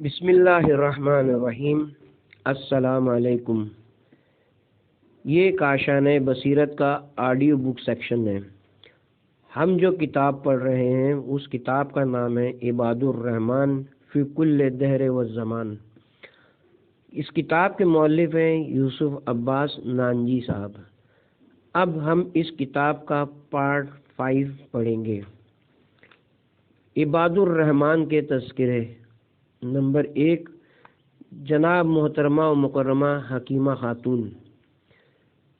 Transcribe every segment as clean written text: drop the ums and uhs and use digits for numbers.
بسم اللہ الرحمن الرحیم۔ السلام علیکم۔ یہ کاشانِ بصیرت کا آڈیو بک سیکشن ہے۔ ہم جو کتاب پڑھ رہے ہیں اس کتاب کا نام ہے عباد الرحمن فی کل دہر و زمان۔ اس کتاب کے مؤلف ہیں یوسف عباس نانجی صاحب۔ اب ہم اس کتاب کا پارٹ 5 پڑھیں گے۔ عباد الرحمن کے تذکرے۔ نمبر 1، جناب محترمہ و مکرمہ حکیمہ خاتون۔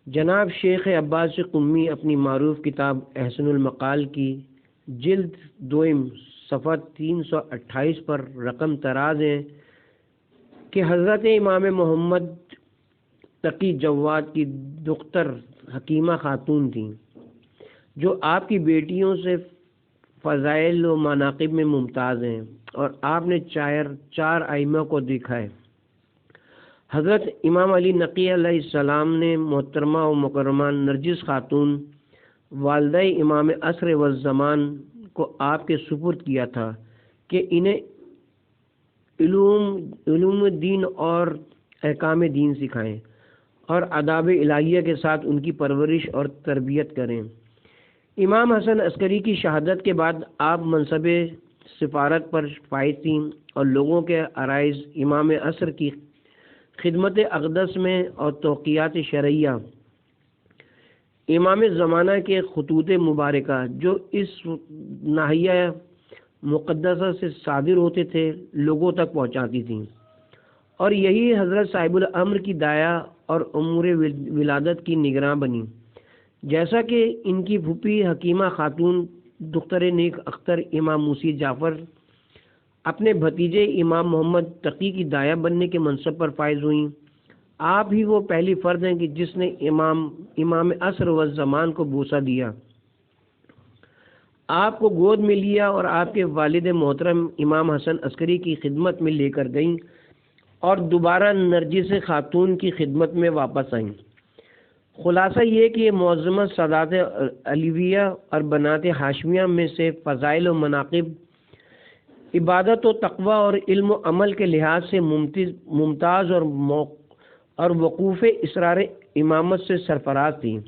جناب شیخ عباس قمی اپنی معروف کتاب احسن المقال کی جلد 2 صفحہ 328 پر رقم طراز ہیں کہ حضرت امام محمد تقی جواد کی دختر حکیمہ خاتون تھیں، جو آپ کی بیٹیوں سے فضائل و مناقب میں ممتاز ہیں، اور آپ نے 4 ائمہ کو دیکھا ہے۔ حضرت امام علی نقی علیہ السلام نے محترمہ و مکرمہ نرجس خاتون والدہ امام عصر والزمان کو آپ کے سپرد کیا تھا کہ انہیں علوم دین اور احکام دین سکھائیں اور آداب الہیہ کے ساتھ ان کی پرورش اور تربیت کریں۔ امام حسن عسکری کی شہادت کے بعد آپ منصب سفارت پر فائز تھیں اور لوگوں کے عرائض امام عصر کی خدمت اقدس میں اور توقیات شرعیہ امام زمانہ کے خطوط مبارکہ جو اس ناحیہ مقدسہ سے صادر ہوتے تھے لوگوں تک پہنچاتی تھیں، اور یہی حضرت صاحب الامر کی داعیہ اور امور ولادت کی نگراں بنی، جیسا کہ ان کی پھوپھی حکیمہ خاتون دختر نیک اختر امام موسی جعفر اپنے بھتیجے امام محمد تقی کی داعیہ بننے کے منصب پر فائز ہوئیں۔ آپ ہی وہ پہلی فرد ہیں کہ جس نے امام عصر والزمان کو بوسہ دیا، آپ کو گود میں لیا اور آپ کے والد محترم امام حسن عسکری کی خدمت میں لے کر گئیں اور دوبارہ نرجس خاتون کی خدمت میں واپس آئیں۔ خلاصہ یہ کہ یہ معظمہ سادات علیویہ اور بنات ہاشمیہ میں سے فضائل و مناقب، عبادت و تقوی اور علم و عمل کے لحاظ سے ممتاز اور وقوف اسرار امامت سے سرفراز تھیں۔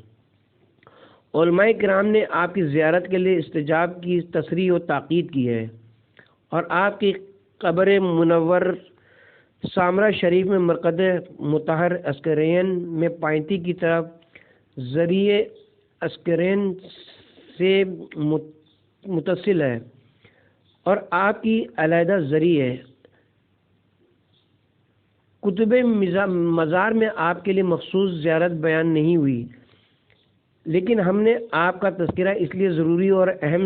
علماء کرام نے آپ کی زیارت کے لیے استجاب کی تصریح و تاکید کی ہے، اور آپ کی قبر منور سامرا شریف میں مرقد مطہر اسکرین میں پائنتی کی طرف ذریعے اسکرین سے متصل ہے، اور آپ کی علیحدہ ذریعے کتب مزار میں آپ کے لیے مخصوص زیارت بیان نہیں ہوئی، لیکن ہم نے آپ کا تذکرہ اس لیے ضروری اور اہم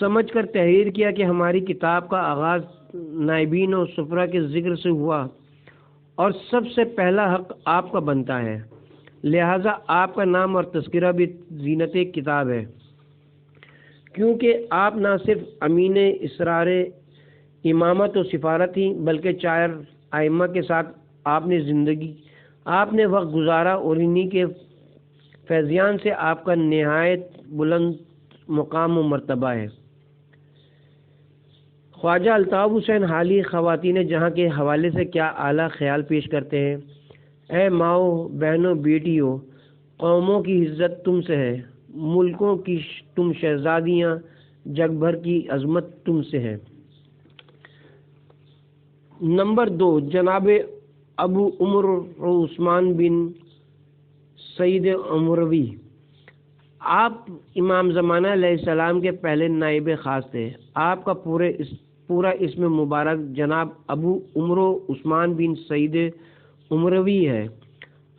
سمجھ کر تحریر کیا کہ ہماری کتاب کا آغاز نائبین و سفرا کے ذکر سے ہوا، اور سب سے پہلا حق آپ کا بنتا ہے، لہذا آپ کا نام اور تذکرہ بھی زینت کتاب ہے، کیونکہ آپ نہ صرف امین اسرار امامت و سفارت ہی بلکہ 4 ائمہ کے ساتھ آپ نے وقت گزارا، اور انہی کے فیضان سے آپ کا نہایت بلند مقام و مرتبہ ہے۔ خواجہ الطاف حسین حالی خواتین جہاں کے حوالے سے کیا اعلیٰ خیال پیش کرتے ہیں: اے ماؤں، بہنوں، بیٹیوں، قوموں کی عزت تم سے ہے، ملکوں کی تم شہزادیاں، جگ بھر کی عظمت تم سے ہے۔ نمبر 2، جناب ابو عمر عثمان بن سعید امروی۔ آپ امام زمانہ علیہ السلام کے پہلے نائب خاص تھے۔ آپ کا پورا اسم مبارک جناب ابو عمر عثمان بن سعید امروی ہے۔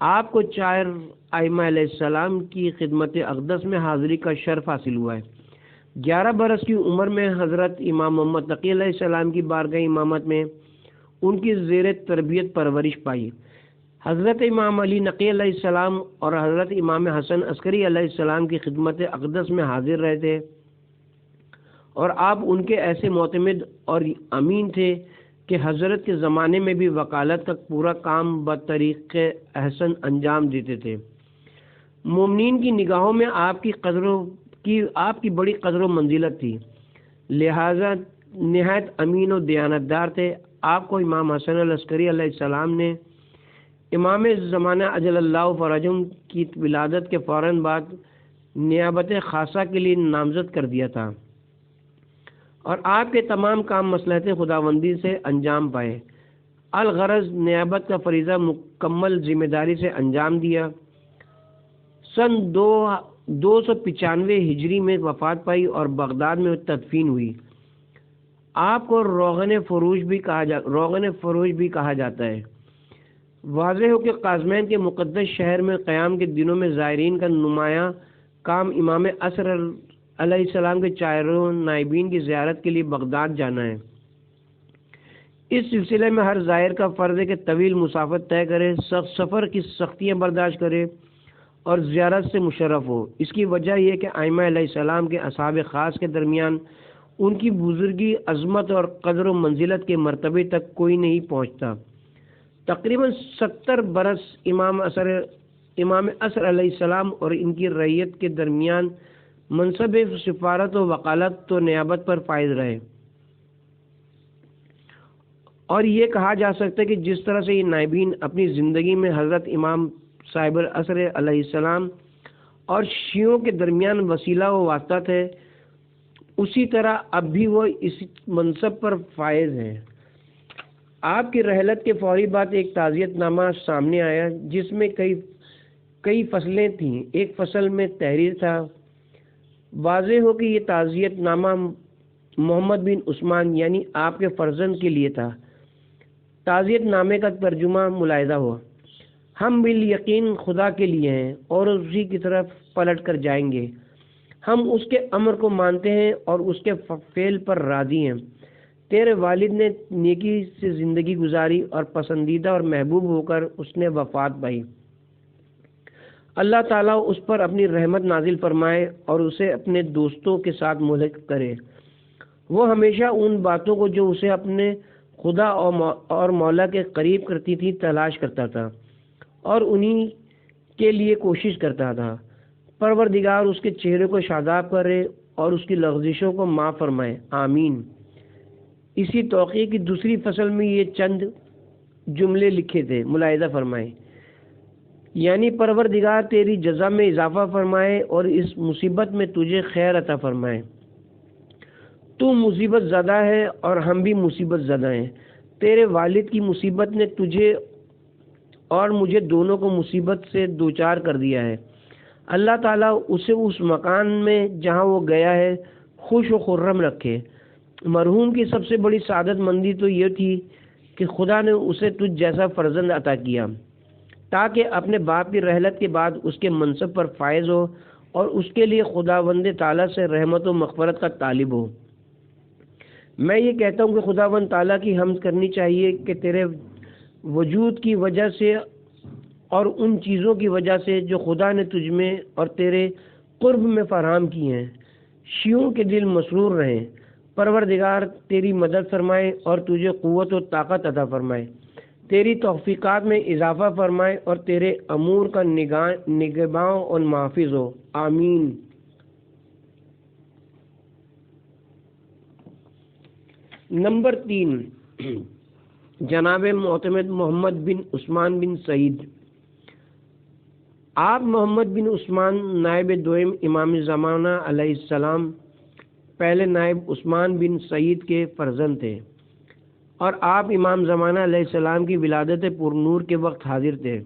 آپ کو 4 ائمہ علیہ السلام کی خدمت اقدس میں حاضری کا شرف حاصل ہوا ہے۔ 11 برس کی عمر میں حضرت امام محمد تقی علیہ السلام کی بارگاہ امامت میں ان کی زیر تربیت پرورش پائی۔ حضرت امام علی نقی علیہ السلام اور حضرت امام حسن عسکری علیہ السلام کی خدمت اقدس میں حاضر رہے تھے، اور آپ ان کے ایسے معتمد اور امین تھے کہ حضرت کے زمانے میں بھی وکالت کا پورا کام بطریق احسن انجام دیتے تھے۔ مومنین کی نگاہوں میں آپ کی بڑی قدر و منزلت تھی، لہذا نہایت امین و دیانتدار تھے۔ آپ کو امام حسن العسکری علیہ السلام نے امام زمانہ اجل اللہ فرجہم کی ولادت کے فوراً بعد نیابت خاصہ کے لیے نامزد کر دیا تھا، اور آپ کے تمام کام مصلحت خداوندی سے انجام پائے۔ الغرض نیابت کا فریضہ مکمل ذمہ داری سے انجام دیا۔ سن 295 ہجری میں وفات پائی اور بغداد میں تدفین ہوئی۔ آپ کو روغن فروش بھی کہا جاتا ہے۔ واضح ہو کہ قازمین کے مقدس شہر میں قیام کے دنوں میں زائرین کا نمایاں کام امام عصر علیہ السلام کے چاروں نائبین کی زیارت کے لیے بغداد جانا ہے۔ اس سلسلے میں ہر زائر کا فرض ہے کہ طویل مسافت طے کرے، سفر کی سختیاں برداشت کرے اور زیارت سے مشرف ہو۔ اس کی وجہ یہ کہ ائمہ علیہ السلام کے اصحاب خاص کے درمیان ان کی بزرگی، عظمت اور قدر و منزلت کے مرتبے تک کوئی نہیں پہنچتا۔ تقریباً 70 برس امام عصر علیہ السلام اور ان کی رعیت کے درمیان منصب سفارت و وکالت و نیابت پر فائز رہے، اور یہ کہا جا سکتا ہے کہ جس طرح سے یہ نائبین اپنی زندگی میں حضرت امام صاحب العصر علیہ السلام اور شیعوں کے درمیان وسیلہ و واسطہ تھے، اسی طرح اب بھی وہ اس منصب پر فائز ہیں۔ آپ کی رحلت کے فوری بعد ایک تعزیت نامہ سامنے آیا جس میں کئی فصلیں تھیں۔ ایک فصل میں تحریر تھا۔ واضح ہو کہ یہ تعزیت نامہ محمد بن عثمان یعنی آپ کے فرزند کے لیے تھا۔ تعزیت نامے کا ترجمہ ملاحظہ ہوا: ہم بالیقین خدا کے لیے ہیں اور اسی کی طرف پلٹ کر جائیں گے۔ ہم اس کے امر کو مانتے ہیں اور اس کے فعل پر راضی ہیں۔ تیرے والد نے نیکی سے زندگی گزاری اور پسندیدہ اور محبوب ہو کر اس نے وفات پائی۔ اللہ تعالیٰ اس پر اپنی رحمت نازل فرمائے اور اسے اپنے دوستوں کے ساتھ ملحق کرے۔ وہ ہمیشہ ان باتوں کو جو اسے اپنے خدا اور مولا کے قریب کرتی تھی تلاش کرتا تھا اور انہی کے لیے کوشش کرتا تھا۔ پروردگار اس کے چہرے کو شاداب کرے اور اس کی لغزشوں کو معاف فرمائے، آمین۔ اسی توقیع کی دوسری فصل میں یہ چند جملے لکھے تھے، ملاحظہ فرمائے: یعنی پروردگار تیری جزا میں اضافہ فرمائے اور اس مصیبت میں تجھے خیر عطا فرمائے۔ تو مصیبت زدہ ہے اور ہم بھی مصیبت زدہ ہیں۔ تیرے والد کی مصیبت نے تجھے اور مجھے دونوں کو مصیبت سے دوچار کر دیا ہے۔ اللہ تعالیٰ اسے اس مکان میں جہاں وہ گیا ہے خوش و خرم رکھے۔ مرحوم کی سب سے بڑی سعادت مندی تو یہ تھی کہ خدا نے اسے تجھ جیسا فرزند عطا کیا تاکہ اپنے باپ کی رحلت کے بعد اس کے منصب پر فائز ہو اور اس کے لیے خداوند تعالیٰ سے رحمت و مغفرت کا طالب ہو۔ میں یہ کہتا ہوں کہ خداوند تعالیٰ کی حمد کرنی چاہیے کہ تیرے وجود کی وجہ سے اور ان چیزوں کی وجہ سے جو خدا نے تجھ میں اور تیرے قرب میں فراہم کی ہیں، شیعوں کے دل مسرور رہیں۔ پروردگار تیری مدد فرمائے اور تجھے قوت و طاقت عطا فرمائے، تیری توفیقات میں اضافہ فرمائے اور تیرے امور کا نگہباں اور محافظ ہو، آمین۔ نمبر 3، جناب معتمد محمد بن عثمان بن سعید۔ آپ محمد بن عثمان نائب دوئم امام زمانہ علیہ السلام پہلے نائب عثمان بن سعید کے فرزند تھے، اور آپ امام زمانہ علیہ السلام کی ولادت پرنور کے وقت حاضر تھے۔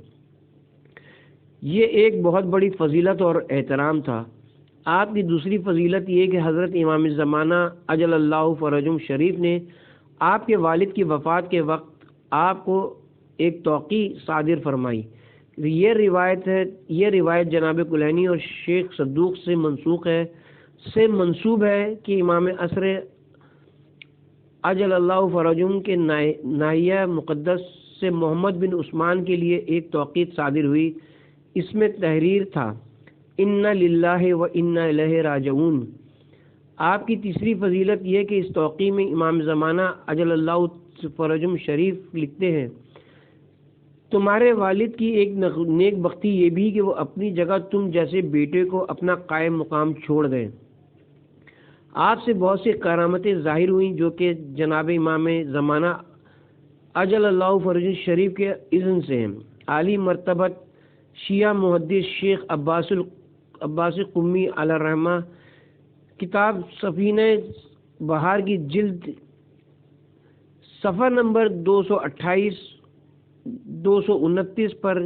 یہ ایک بہت بڑی فضیلت اور احترام تھا۔ آپ کی دوسری فضیلت یہ کہ حضرت امام زمانہ اجل اللہ فرجہم شریف نے آپ کے والد کی وفات کے وقت آپ کو ایک توقیع صادر فرمائی۔ یہ روایت جناب کلینی اور شیخ صدوق سے منسوب ہے کہ امام عصر اجل اللہ فرجہم کے ناحیہ مقدس سے محمد بن عثمان کے لیے ایک توقیع صادر ہوئی۔ اس میں تحریر تھا: انا للہ و انا الیہ راجعون۔ آپ کی تیسری فضیلت یہ کہ اس توقیع میں امام زمانہ اجل اللہ فرجہم شریف لکھتے ہیں: تمہارے والد کی ایک نیک بختی یہ بھی کہ وہ اپنی جگہ تم جیسے بیٹے کو اپنا قائم مقام چھوڑ گئے۔ آپ سے بہت سی کرامتیں ظاہر ہوئیں جو کہ جناب امام زمانہ اجل اللہ فرج شریف کے اذن سے ہیں۔ عالی مرتبت شیعہ محدث شیخ عباس قمی علیہ الرحمہ کتاب سفینہ بہار کی جلد صفحہ نمبر 228 229 پر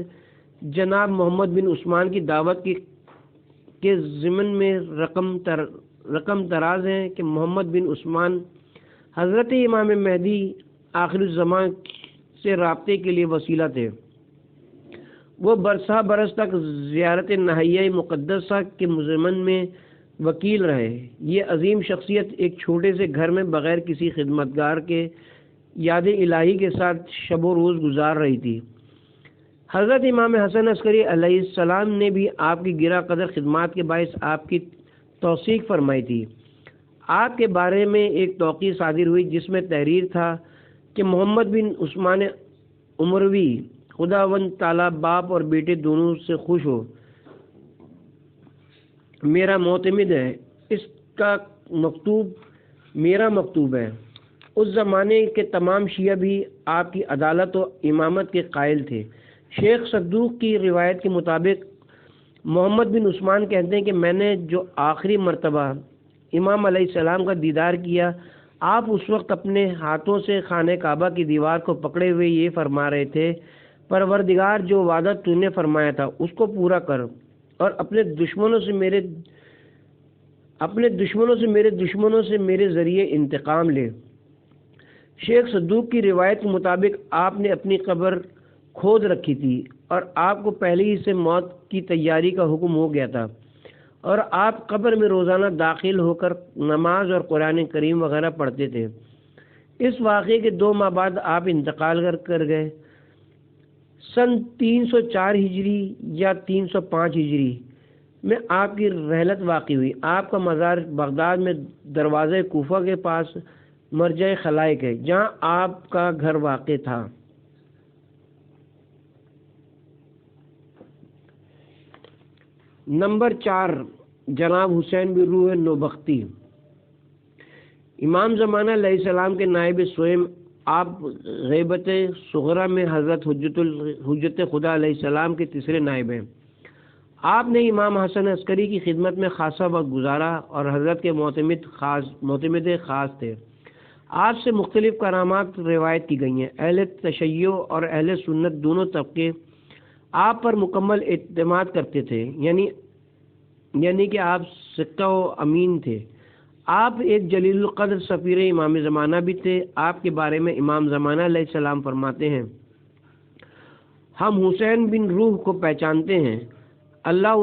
جناب محمد بن عثمان کی دعوت کے ضمن میں رقم دراز ہیں کہ محمد بن عثمان حضرت امام مہدی آخر الزمان سے رابطے کے لیے وسیلہ تھے۔ وہ برسہ برس تک زیارت نہیہ مقدسہ کے ضمن میں وکیل رہے۔ یہ عظیم شخصیت ایک چھوٹے سے گھر میں بغیر کسی خدمتگار کے یاد الہی کے ساتھ شب و روز گزار رہی تھی۔ حضرت امام حسن عسکری علیہ السلام نے بھی آپ کی گرہ قدر خدمات کے باعث آپ کی توثیق فرمائی تھی۔ آپ کے بارے میں ایک توقیع صادر ہوئی جس میں تحریر تھا کہ محمد بن عثمان امروی خداوند تعالیٰ باپ اور بیٹے دونوں سے خوش ہو، میرا معتمد ہے، اس کا مکتوب میرا مکتوب ہے۔ اس زمانے کے تمام شیعہ بھی آپ کی عدالت و امامت کے قائل تھے۔ شیخ صدوق کی روایت کے مطابق محمد بن عثمان کہتے ہیں کہ میں نے جو آخری مرتبہ امام علیہ السلام کا دیدار کیا، آپ اس وقت اپنے ہاتھوں سے خانہ کعبہ کی دیوار کو پکڑے ہوئے یہ فرما رہے تھے، پروردگار جو وعدہ تو نے فرمایا تھا اس کو پورا کر اور اپنے دشمنوں سے میرے ذریعے انتقام لے۔ شیخ صدوق کی روایت کے مطابق آپ نے اپنی قبر کھود رکھی تھی اور آپ کو پہلے ہی سے موت کی تیاری کا حکم ہو گیا تھا، اور آپ قبر میں روزانہ داخل ہو کر نماز اور قرآن کریم وغیرہ پڑھتے تھے۔ اس واقعے کے 2 ماہ بعد آپ انتقال کر گئے۔ سن 304 ہجری یا 305 ہجری میں آپ کی رحلت واقع ہوئی۔ آپ کا مزار بغداد میں دروازہ کوفہ کے پاس مرجع خلائق ہے، جہاں آپ کا گھر واقع تھا۔ نمبر 4، جناب حسین بن روح نوبختی۔ امام زمانہ علیہ السلام کے نائب سوئم، آپ غیبت صغرا میں حضرت حجت خدا علیہ السلام کے تیسرے نائب ہیں۔ آپ نے امام حسن عسکری کی خدمت میں خاصا وقت گزارا اور حضرت کے معتمد خاص تھے۔ آپ سے مختلف کرامات روایت کی گئی ہیں۔ اہل تشیع اور اہل سنت دونوں طبقے آپ پر مکمل اعتماد کرتے تھے، یعنی کہ آپ سکہ و امین تھے۔ آپ ایک جلیل القدر سفیر امام زمانہ بھی تھے۔ آپ کے بارے میں امام زمانہ علیہ السلام فرماتے ہیں، ہم حسین بن روح کو پہچانتے ہیں، اللہ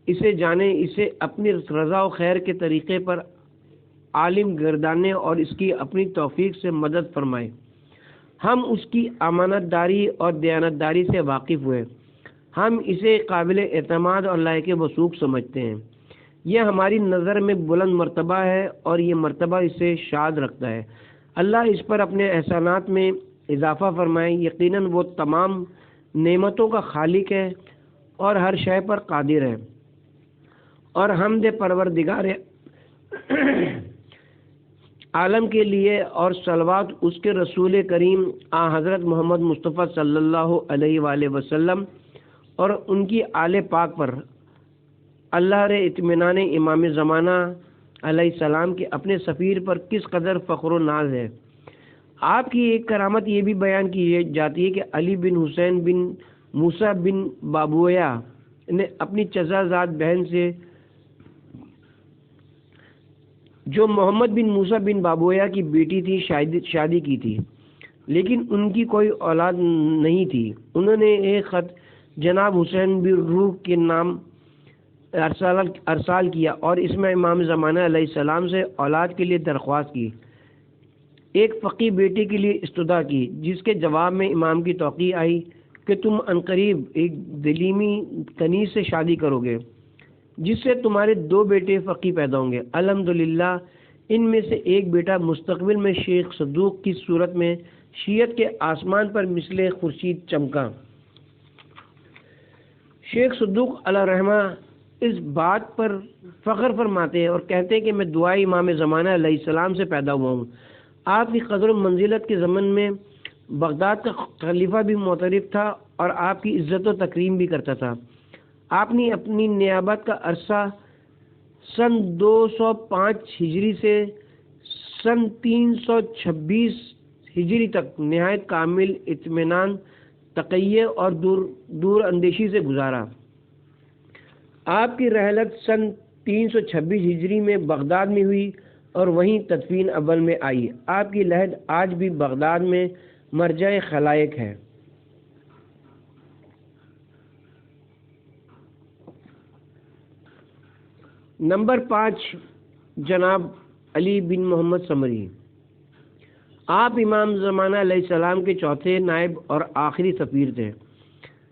اسے جانے، اسے اپنی رضا و خیر کے طریقے پر عالم گردانے اور اس کی اپنی توفیق سے مدد فرمائے۔ ہم اس کی امانت داری اور دیانتداری سے واقف ہوئے، ہم اسے قابل اعتماد اور لائق وثوق سمجھتے ہیں۔ یہ ہماری نظر میں بلند مرتبہ ہے اور یہ مرتبہ اسے شاد رکھتا ہے۔ اللہ اس پر اپنے احسانات میں اضافہ فرمائے۔ یقیناً وہ تمام نعمتوں کا خالق ہے اور ہر شے پر قادر ہے، اور حمد پروردگار عالم کے لیے اور صلوات اس کے رسول کریم حضرت محمد مصطفیٰ صلی اللہ علیہ وآلہ وسلم اور ان کی آل پاک پر اللہ رے اطمینان امام زمانہ علیہ السلام کے اپنے سفیر پر کس قدر فخر و ناز ہے۔ آپ کی ایک کرامت یہ بھی بیان کی جاتی ہے کہ علی بن حسین بن موسیٰ بن بابویہ نے اپنی چچا زاد بہن سے جو محمد بن موسیٰ بن بابویہ کی بیٹی تھی شادی کی تھی، لیکن ان کی کوئی اولاد نہیں تھی۔ انہوں نے ایک خط جناب حسین بن روح کے نام ارسال کیا اور اس میں امام زمانہ علیہ السلام سے اولاد کے لیے درخواست کی، ایک فقیہ بیٹی کے لیے استدعا کی، جس کے جواب میں امام کی توقیع آئی کہ تم عنقریب ایک دلیمی کنیز سے شادی کرو گے جس سے تمہارے 2 بیٹے فقیہ پیدا ہوں گے۔ الحمدللہ ان میں سے ایک بیٹا مستقبل میں شیخ صدوق کی صورت میں شیعت کے آسمان پر مثل خورشید چمکا۔ شیخ صدوق علیہ الرحمہ اس بات پر فخر فرماتے ہیں اور کہتے ہیں کہ میں دعائے امام زمانہ علیہ السلام سے پیدا ہوا ہوں۔ آپ کی قدر و منزلت کے زمن میں بغداد کا خلیفہ بھی معترف تھا اور آپ کی عزت و تکریم بھی کرتا تھا۔ آپ نے اپنی نیابت کا عرصہ سن 205 ہجری سے سن 326 ہجری تک نہایت کامل اطمینان، تقیہ اور دور اندیشی سے گزارا۔ آپ کی رحلت سن 326 ہجری میں بغداد میں ہوئی اور وہیں تدفین اول میں آئی۔ آپ کی لحد آج بھی بغداد میں مرجع خلائق ہے۔ نمبر 5، جناب علی بن محمد ثمری۔ آپ امام زمانہ علیہ السلام کے چوتھے نائب اور آخری سفیر تھے۔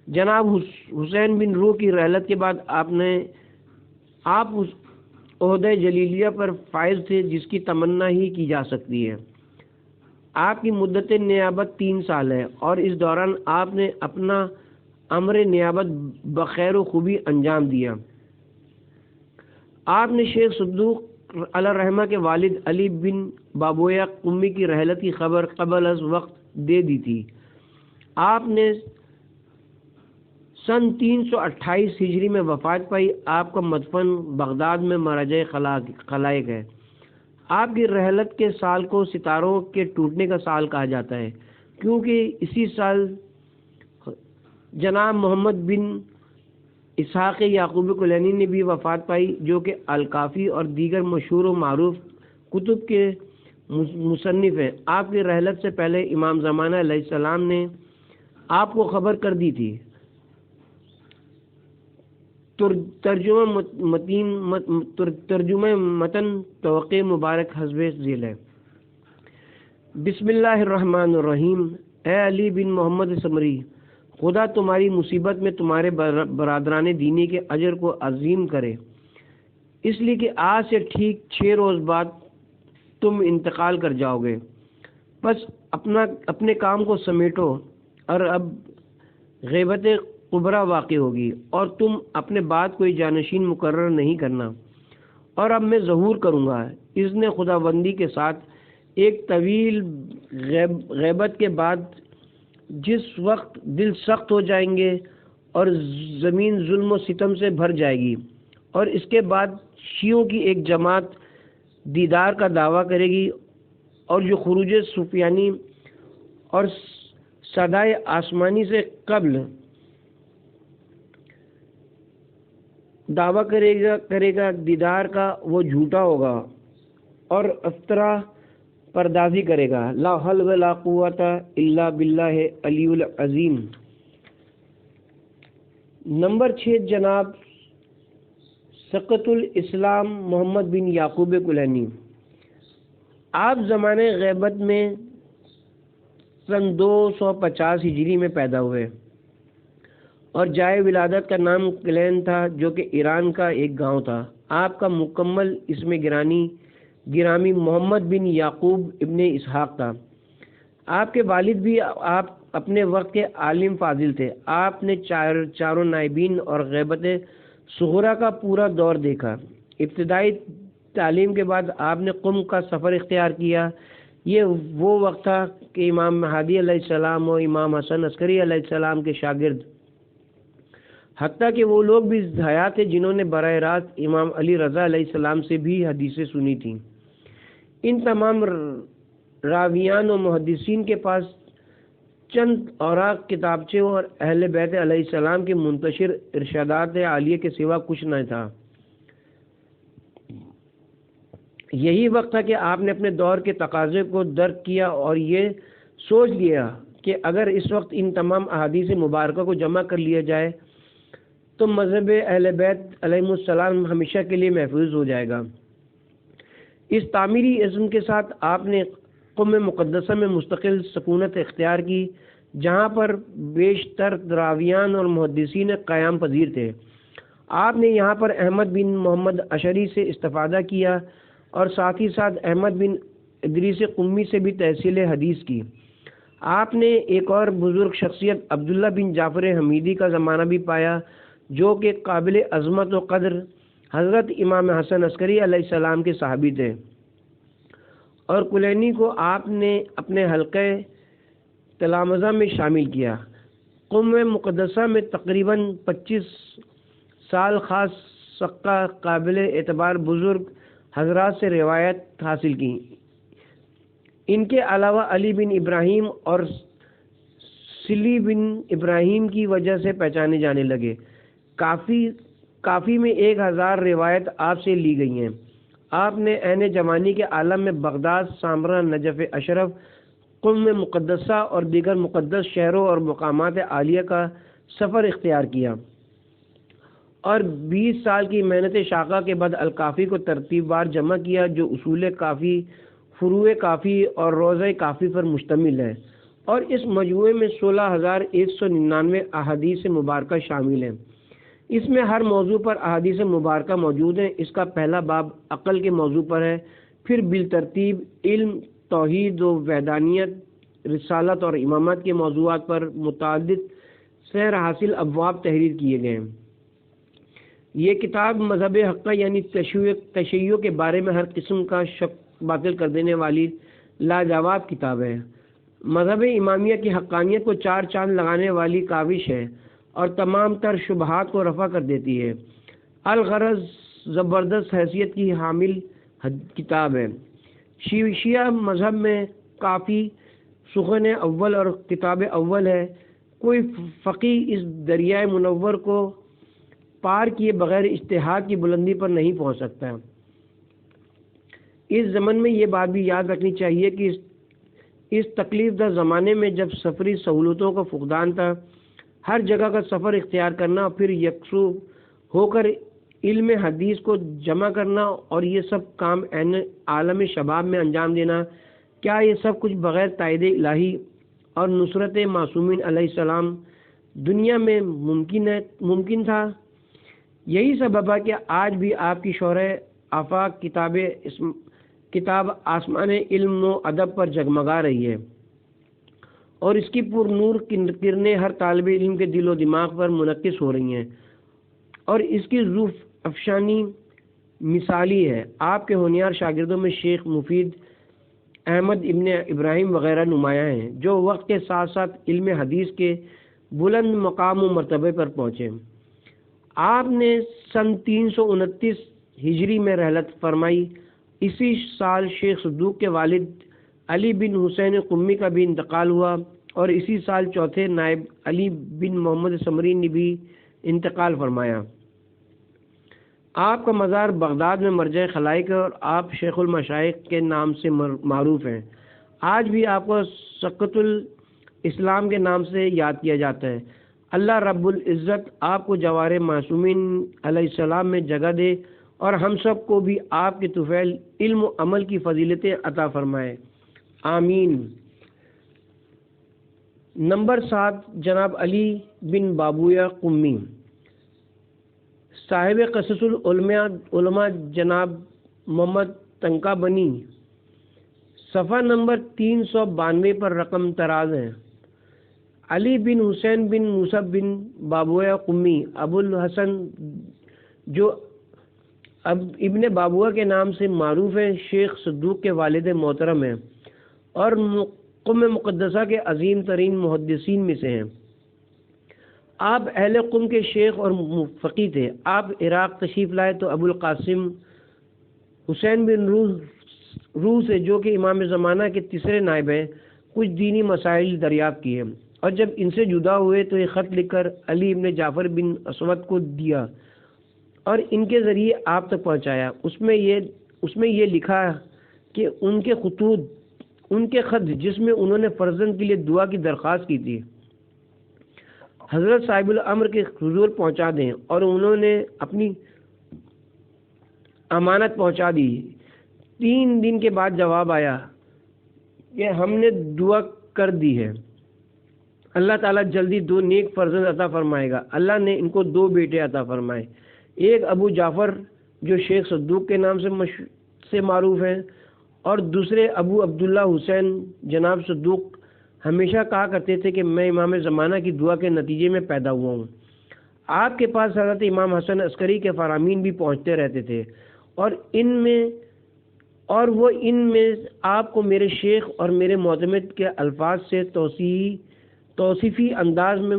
جناب حسین بن روح کی رحلت کے بعد آپ اس عہدہ جلیلیہ پر فائز تھے جس کی تمنا ہی کی جا سکتی ہے۔ آپ کی مدت نیابت 3 سال ہے اور اس دوران آپ نے اپنا امر نیابت بخیر و خوبی انجام دیا۔ آپ نے شیخ صدوق علیہ الرحمہ کے والد علی بن بابویہ قمی کی رحلت کی خبر قبل از وقت دے دی تھی۔ آپ نے سن 328 ہجری میں وفات پائی۔ آپ کا مدفن بغداد میں مرجع خلائق ہے۔ آپ کی رحلت کے سال کو ستاروں کے ٹوٹنے کا سال کہا جاتا ہے کیونکہ اسی سال جناب محمد بن اسحاق یعقوبی کلینی نے بھی وفات پائی، جو کہ الکافی اور دیگر مشہور و معروف کتب کے مصنف ہیں۔ آپ کی رحلت سے پہلے امام زمانہ علیہ السلام نے آپ کو خبر کر دی تھی۔ ترجمہ متن توقع مبارک حسب ذیل ہے۔ بسم اللہ الرحمن الرحیم۔ اے علی بن محمد ثمری، خدا تمہاری مصیبت میں تمہارے برادران دینی کے اجر کو عظیم کرے، اس لیے کہ آج سے ٹھیک 6 روز بعد تم انتقال کر جاؤ گے۔ بس اپنے کام کو سمیٹو اور اب غیبت کبریٰ واقع ہوگی اور تم اپنے بعد کوئی جانشین مقرر نہیں کرنا، اور اب میں ظہور کروں گا اذن خداوندی کے ساتھ ایک طویل غیبت کے بعد، جس وقت دل سخت ہو جائیں گے اور زمین ظلم و ستم سے بھر جائے گی، اور اس کے بعد شیعوں کی ایک جماعت دیدار کا دعویٰ کرے گی، اور جو خروج سفیانی اور صدائے آسمانی سے قبل دعویٰ کرے گا دیدار کا، وہ جھوٹا ہوگا اور افطرا پردازی کرے گا۔ لا حول ولا قوت الا باللہ العلی العظیم۔ نمبر 6، جناب سقط الاسلام محمد بن یعقوب کلینی۔ آپ زمانے غیبت میں سن 250 ہجری میں پیدا ہوئے اور جائے ولادت کا نام کلین تھا، جو کہ ایران کا ایک گاؤں تھا۔ آپ کا مکمل اسم گرامی محمد بن یعقوب ابن اسحاق تھا۔ آپ کے والد بھی آپ اپنے وقت کے عالم فاضل تھے۔ آپ نے چاروں نائبین اور غیبت صغریٰ کا پورا دور دیکھا۔ ابتدائی تعلیم کے بعد آپ نے قم کا سفر اختیار کیا۔ یہ وہ وقت تھا کہ امام مہدی علیہ السلام اور امام حسن عسکری علیہ السلام کے شاگرد، حتیٰ کہ وہ لوگ بھی حیات تھے جنہوں نے براہ راست امام علی رضا علیہ السلام سے بھی حدیثیں سنی تھیں۔ ان تمام راویان و محدثین کے پاس چند اوراق، کتابچے اور اہل بیت علیہ السلام کے منتشر ارشادات عالیہ کے سوا کچھ نہ تھا۔ یہی وقت تھا کہ آپ نے اپنے دور کے تقاضے کو درک کیا اور یہ سوچ لیا کہ اگر اس وقت ان تمام احادیث مبارکہ کو جمع کر لیا جائے تو مذہب اہل بیت علیہ السلام ہمیشہ کے لیے محفوظ ہو جائے گا۔ اس تعمیری عزم کے ساتھ آپ نے قم مقدسہ میں مستقل سکونت اختیار کی، جہاں پر بیشتر راویان اور محدثین قیام پذیر تھے۔ آپ نے یہاں پر احمد بن محمد اشعری سے استفادہ کیا اور ساتھ ہی ساتھ احمد بن ادریس قمی سے بھی تحصیل حدیث کی۔ آپ نے ایک اور بزرگ شخصیت عبداللہ بن جعفر حمیدی کا زمانہ بھی پایا، جو کہ قابل عظمت و قدر حضرت امام حسن عسکری علیہ السلام کے صحابی تھے، اور کلینی کو آپ نے اپنے حلقہ تلامذہ میں شامل کیا۔ قم مقدسہ میں تقریباً 25 سال خاص ثقہ قابل اعتبار بزرگ حضرات سے روایت حاصل کی۔ ان کے علاوہ علی بن ابراہیم اور سلی بن ابراہیم کی وجہ سے پہچانے جانے لگے۔ کافی میں 1000 روایت آپ سے لی گئی ہیں۔ آپ نے عین جوانی کے عالم میں بغداد، سامرا، نجف اشرف، قم مقدسہ اور دیگر مقدس شہروں اور مقامات عالیہ کا سفر اختیار کیا، اور 20 سال کی محنت شاقہ کے بعد الکافی کو ترتیب وار جمع کیا، جو اصول کافی، فروع کافی اور روضہ کافی پر مشتمل ہے، اور اس مجموعے میں 16,199 احادیث مبارکہ شامل ہیں۔ اس میں ہر موضوع پر احادیث مبارکہ موجود ہیں۔ اس کا پہلا باب عقل کے موضوع پر ہے، پھر بالترتیب علم، توحید و وحدانیت، رسالت اور امامت کے موضوعات پر متعدد سیر حاصل ابواب تحریر کیے گئے ہیں۔ یہ کتاب مذہب حقہ یعنی تشیع کے بارے میں ہر قسم کا شک باطل کر دینے والی لاجواب کتاب ہے۔ مذہب امامیہ کی حقانیت کو 4 چاند لگانے والی کاوش ہے اور تمام تر شبہات کو رفع کر دیتی ہے۔ الغرض زبردست حیثیت کی حامل کتاب ہے۔ شیعہ مذہب میں کافی سخن اول اور کتاب اول ہے۔ کوئی فقیہ اس دریائے منور کو پار کیے بغیر اجتہاد کی بلندی پر نہیں پہنچ سکتا۔ اس زمن میں یہ بات بھی یاد رکھنی چاہیے کہ اس تکلیف دہ زمانے میں جب سفری سہولتوں کا فقدان تھا، ہر جگہ کا سفر اختیار کرنا اور پھر یکسو ہو کر علم حدیث کو جمع کرنا اور یہ سب کام عالم شباب میں انجام دینا، کیا یہ سب کچھ بغیر تائید الہی اور نصرت معصومین علیہ السلام دنیا میں ممکن تھا؟ یہی سبب ہے کہ آج بھی آپ کی شورۂ آفاق کتاب آسمان علم و ادب پر جگمگا رہی ہے، اور اس کی پر نور کرنیں ہر طالب علم کے دل و دماغ پر منعکس ہو رہی ہیں، اور اس کی روح افشانی مثالی ہے۔ آپ کے ہونہار شاگردوں میں شیخ مفید احمد ابن ابراہیم وغیرہ نمایاں ہیں، جو وقت کے ساتھ ساتھ علم حدیث کے بلند مقام و مرتبے پر پہنچے۔ آپ نے سن 329 ہجری میں رحلت فرمائی۔ اسی سال شیخ صدوق کے والد علی بن حسین قمی کا بھی انتقال ہوا، اور اسی سال چوتھے نائب علی بن محمد سمری نے بھی انتقال فرمایا۔ آپ کا مزار بغداد میں مرجع خلائق ہے، اور آپ شیخ المشائخ کے نام سے معروف ہیں۔ آج بھی آپ کو سقط الاسلام کے نام سے یاد کیا جاتا ہے۔ اللہ رب العزت آپ کو جوار معصومین علیہ السلام میں جگہ دے، اور ہم سب کو بھی آپ کے طفیل علم و عمل کی فضیلتیں عطا فرمائے، آمین۔ نمبر 7، جناب علی بن بابویہ قمی، صاحب قصص العلماء جناب محمد تنکا بنی، صفحہ نمبر 392 پر رقم طراز ہے۔ علی بن حسین بن موسیٰ بن بابویہ قمی ابو الحسن، جو اب ابن بابویہ کے نام سے معروف ہیں، شیخ صدوق کے والد محترم ہیں، اور قم مقدسہ کے عظیم ترین محدثین میں سے ہیں۔ آپ اہل قم کے شیخ اور فقیہ تھے۔ آپ عراق تشریف لائے تو ابو القاسم حسین بن روح سے، جو کہ امام زمانہ کے تیسرے نائب ہیں، کچھ دینی مسائل دریافت کیے، اور جب ان سے جدا ہوئے تو یہ خط لکھ کر علی ابن جعفر بن اسود کو دیا اور ان کے ذریعے آپ تک پہنچایا۔ اس میں یہ لکھا کہ ان کے خط جس میں انہوں نے فرزند کے لیے دعا کی درخواست کی تھی، حضرت صاحب الامر کے حضور پہنچا دیں، اور انہوں نے اپنی امانت پہنچا دی۔ 3 دن کے بعد جواب آیا کہ ہم نے دعا کر دی ہے، اللہ تعالیٰ جلدی 2 نیک فرزند عطا فرمائے گا۔ اللہ نے ان کو 2 بیٹے عطا فرمائے، ایک ابو جعفر جو شیخ صدوق کے نام سے معروف ہیں، اور دوسرے ابو عبداللہ حسین جناب صدوق ہمیشہ کہا کرتے تھے کہ میں امام زمانہ کی دعا کے نتیجے میں پیدا ہوا ہوں۔ آپ کے پاس حضرت امام حسن عسکری کے فرامین بھی پہنچتے رہتے تھے، اور وہ ان میں آپ کو میرے شیخ اور میرے معتمد کے الفاظ سے توصیفی انداز میں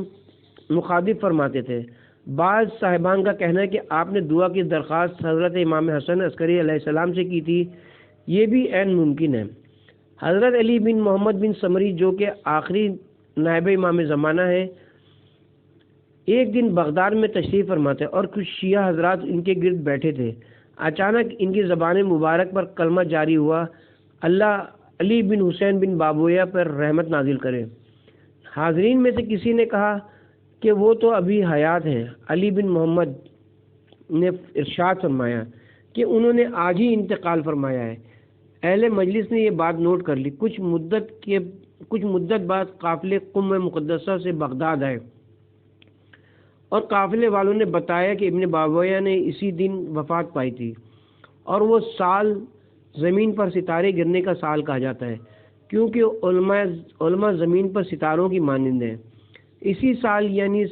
مخاطب فرماتے تھے۔ بعض صاحبان کا کہنا ہے کہ آپ نے دعا کی درخواست حضرت امام حسن عسکری علیہ السلام سے کی تھی، یہ بھی عین ممکن ہے۔ حضرت علی بن محمد بن سمری جو کہ آخری نائب امام زمانہ ہیں، ایک دن بغداد میں تشریف فرماتے اور کچھ شیعہ حضرات ان کے گرد بیٹھے تھے۔ اچانک ان کی زبان مبارک پر کلمہ جاری ہوا، اللہ علی بن حسین بن بابویہ پر رحمت نازل کرے۔ حاضرین میں سے کسی نے کہا کہ وہ تو ابھی حیات ہیں۔ علی بن محمد نے ارشاد فرمایا کہ انہوں نے آج ہی انتقال فرمایا ہے۔ اہل مجلس نے یہ بات نوٹ کر لی۔ کچھ مدت بعد قافلے قم مقدسہ سے بغداد آئے اور قافلے والوں نے بتایا کہ ابن بابویہ نے اسی دن وفات پائی تھی، اور وہ سال زمین پر ستارے گرنے کا سال کہا جاتا ہے، کیونکہ علماء زمین پر ستاروں کی مانند ہیں۔ اسی سال یعنی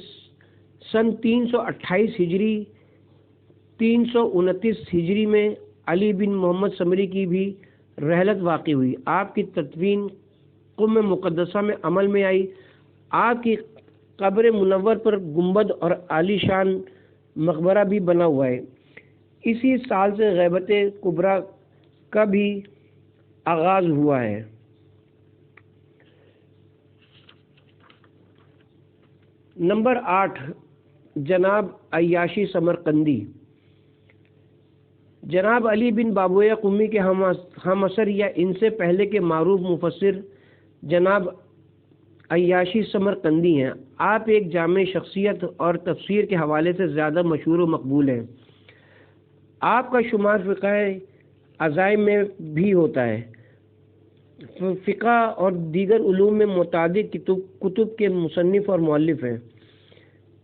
سن 328 ہجری 329 ہجری میں علی بن محمد سمری کی بھی رحلت واقع ہوئی۔ آپ کی تدفین قم مقدسہ میں عمل میں آئی۔ آپ کی قبر منور پر گنبد اور عالی شان مقبرہ بھی بنا ہوا ہے۔ اسی سال سے غیبت کبریٰ کا بھی آغاز ہوا ہے۔ نمبر 8، جناب عیاشی سمرقندی۔ جناب علی بن بابویہ قمی کے ہم عصر یا ان سے پہلے کے معروف مفسر جناب عیاشی سمرقندی ہیں۔ آپ ایک جامع شخصیت اور تفسیر کے حوالے سے زیادہ مشہور و مقبول ہیں۔ آپ کا شمار فقہ عزائم میں بھی ہوتا ہے۔ فقہ اور دیگر علوم میں متعدد کتب کے مصنف اور مؤلف ہیں۔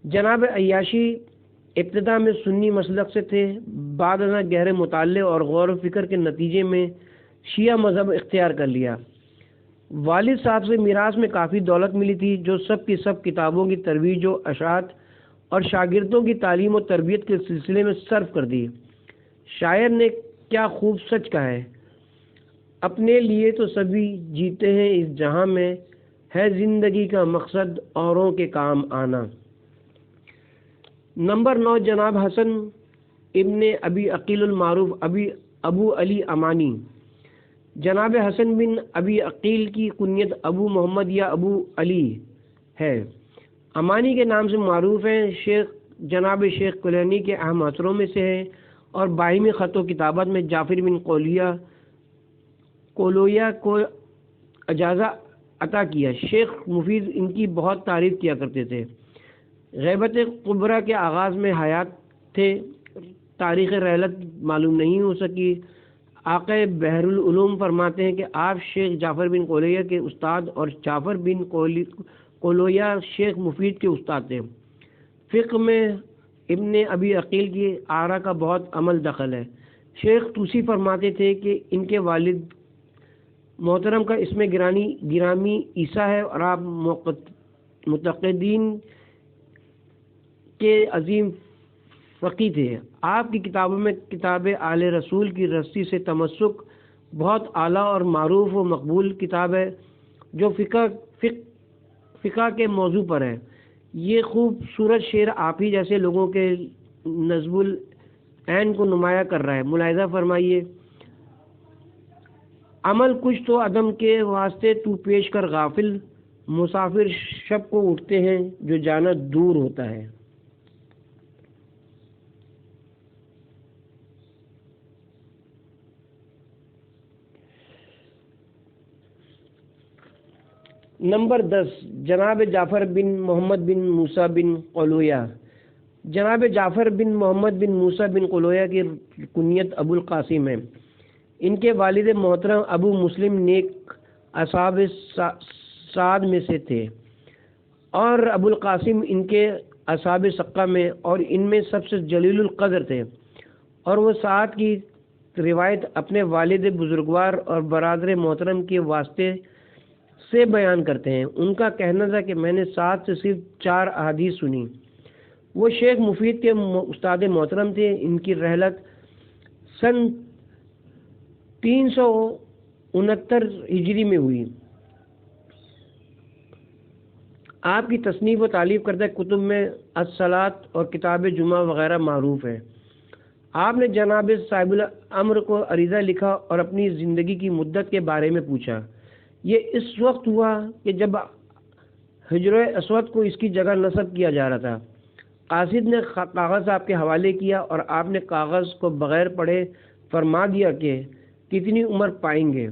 جناب عیاشی ابتدا میں سنی مسلک سے تھے، بعد ازاں گہرے مطالعے اور غور و فکر کے نتیجے میں شیعہ مذہب اختیار کر لیا۔ والد صاحب سے میراث میں کافی دولت ملی تھی، جو سب کی سب کتابوں کی ترویج و اشاعت اور شاگردوں کی تعلیم و تربیت کے سلسلے میں صرف کر دی۔ شاعر نے کیا خوب سچ کہا ہے، اپنے لیے تو سبھی جیتے ہیں اس جہاں میں، ہے زندگی کا مقصد اوروں کے کام آنا۔ نمبر 9، جناب حسن ابن ابی عقیل المعروف ابو علی امانی۔ جناب حسن بن ابی عقیل کی کنیت ابو محمد یا ابو علی ہے۔ امانی کے نام سے معروف ہیں۔ جناب شیخ کلینی کے اہم اثروں میں سے ہیں اور باہمی خط و کتابت میں جعفر بن کولویا کو اجازہ عطا کیا۔ شیخ مفید ان کی بہت تعریف کیا کرتے تھے۔ غیبت کبریٰ کے آغاز میں حیات تھے۔ تاریخ رحلت معلوم نہیں ہو سکی۔ آقا بحر العلوم فرماتے ہیں کہ آپ شیخ جعفر بن کولویا کے استاد اور جعفر بن کولویا شیخ مفید کے استاد تھے۔ فقہ میں ابن ابی عقیل کی آرا کا بہت عمل دخل ہے۔ شیخ توسی فرماتے تھے کہ ان کے والد محترم کا اسم گرامی عیسیٰ ہے، اور آپ متقدین کے عظیم فقی تھے۔ آپ کی کتابوں میں کتاب آل رسول کی رسی سے تمسک بہت اعلیٰ اور معروف و مقبول کتاب ہے، جو فقہ کے موضوع پر ہے۔ یہ خوبصورت شعر آپ ہی جیسے لوگوں کے نظم العین کو نمایاں کر رہا ہے۔ ملاحظہ فرمائیے، عمل کچھ تو عدم کے واسطے تو پیش کر غافل، مسافر شب کو اٹھتے ہیں جو جانا دور ہوتا ہے۔ نمبر 10، جناب جعفر بن محمد بن موسیٰ بن قولویا۔ جناب جعفر بن محمد بن موسیٰ بن قولویا کی کنیت ابو القاسم ہے۔ ان کے والد محترم ابو مسلم نیک اصحاب سعد میں سے تھے، اور ابو القاسم ان کے اصحاب سقہ میں، اور ان میں سب سے جلیل القدر تھے، اور وہ سعد کی روایت اپنے والد بزرگوار اور برادر محترم کے واسطے سے بیان کرتے ہیں۔ ان کا کہنا تھا کہ میں نے سعد سے صرف 4 احادیث سنی۔ وہ شیخ مفید کے استاد محترم تھے. ان کی رحلت سن 369 ہجری میں ہوئی. آپ کی تصنیف و تالیف کردہ کتب میں الصلاۃ اور کتاب جمعہ وغیرہ معروف ہے. آپ نے جناب صاحب الامر کو عریضہ لکھا اور اپنی زندگی کی مدت کے بارے میں پوچھا. یہ اس وقت ہوا کہ جب حجر اسود کو اس کی جگہ نصب کیا جا رہا تھا. قاصد نے کاغذ آپ کے حوالے کیا اور آپ نے کاغذ کو بغیر پڑھے فرما دیا کہ کتنی عمر پائیں گے.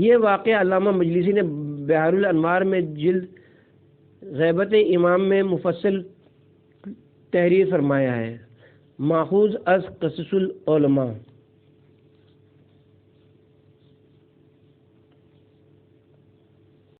یہ واقعہ علامہ مجلسی نے بحار الانوار میں جلد غیبت امام میں مفصل تحریر فرمایا ہے. ماخوذ از قصص العلماء.